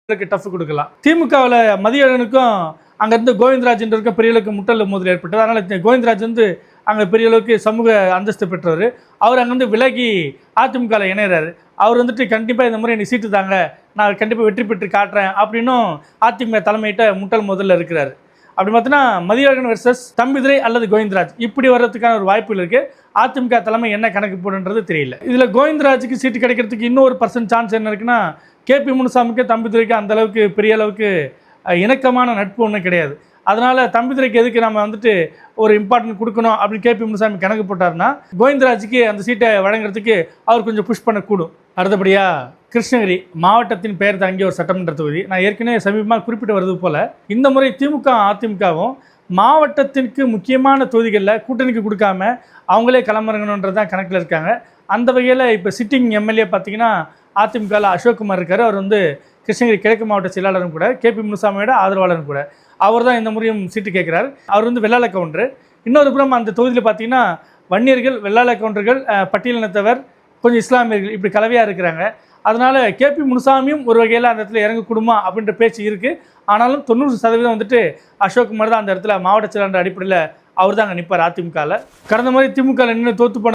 Tough கொடுக்கலாம். திமுகவில் மதியழகனுக்கும் அங்கே இருந்து கோவிந்தராஜ் பெரியளவுக்கு முட்டல் மோதல் ஏற்பட்டது. அதனால் கோவிந்தராஜ் அங்கே பெரிய அளவுக்கு சமூக அந்தஸ்து பெற்றவர். அவர் அங்கே விலகி அதிமுகவில் இணைகிறாரு. அவர் கண்டிப்பாக இந்த முறை எனக்கு சீட்டு தாங்க, நான் கண்டிப்பாக வெற்றி பெற்று காட்டுறேன் அப்படின்னும் அதிமுக தலைமையிட்ட முட்டல் மோதலில் இருக்கிறார். அப்படி பார்த்தீங்கன்னா மதியழகன் வெர்சஸ் தம்பிதுரை அல்லது கோவிந்தராஜ் இப்படி வர்றதுக்கான ஒரு வாய்ப்புகள் இருக்குது. அதிமுக தலைமை என்ன கணக்கு போடுன்றது தெரியல. இதில் கோவிந்தராஜுக்கு சீட்டு கிடைக்கிறதுக்கு இன்னொரு சான்ஸ் என்ன இருக்குன்னா, கேபி முனுசாமிக்கு தம்பிதுரைக்கு அந்த அளவுக்கு பெரிய அளவுக்கு இணக்கமான நட்பு ஒன்றும் கிடையாது. அதனால் தம்பிதுரைக்கு எதுக்கு நம்ம ஒரு இம்பார்ட்டன்ட் கொடுக்கணும் அப்படின்னு கேபி முனுசாமி கணக்கு போட்டார்னா, கோவிந்தராஜுக்கு அந்த சீட்டை வழங்குறதுக்கு அவர் கொஞ்சம் புஷ் பண்ணக்கூடும். அடுத்தபடியாக கிருஷ்ணகிரி மாவட்டத்தின் பெயர் தாங்கிய ஒரு சட்டமன்ற தொகுதி. நான் ஏற்கனவே சமீபமாக குறிப்பிட்டு வருது போல் இந்த முறை திமுக அதிமுகவும் மாவட்டத்திற்கு முக்கியமான தொகுதிகளில் கூட்டணிக்கு கொடுக்காம அவங்களே களமிறங்கணுன்றது தான் கணக்கில் இருக்காங்க. அந்த வகையில் இப்போ சிட்டிங் எம்எல்ஏ பார்த்தீங்கன்னா அதிமுகவில் அசோக்குமார் இருக்கார். அவர் கிருஷ்ணகிரி கிழக்கு மாவட்ட செயலாளரும் கூட, கேபி முனுசாமியோட ஆதரவாளரும் கூட. அவர் தான் இந்த முறையும் சீட்டு கேட்குறார். அவர் வெள்ளாள கவுண்டர். இன்னொரு புறம் அந்த தொகுதியில் பார்த்தீங்கன்னா வன்னியர்கள், வெள்ளாள கவுண்டர்கள், பட்டியலினத்தவர், கொஞ்சம் இஸ்லாமியர்கள் இப்படி கலவையாக இருக்கிறாங்க. அதனால் கேபி முனுசாமியும் ஒரு வகையில் அந்த இடத்துல இறங்கக்கூடுமா அப்படின்ற பேச்சு இருக்குது. ஆனாலும் 90% அசோக்குமார் தான் அந்த இடத்துல மாவட்ட செயலாளர் அடிப்படையில் அவர் தான் அங்கே நிற்பார் அதிமுகவில். கடந்த முறை திமுகவில் நின்று தோற்று போன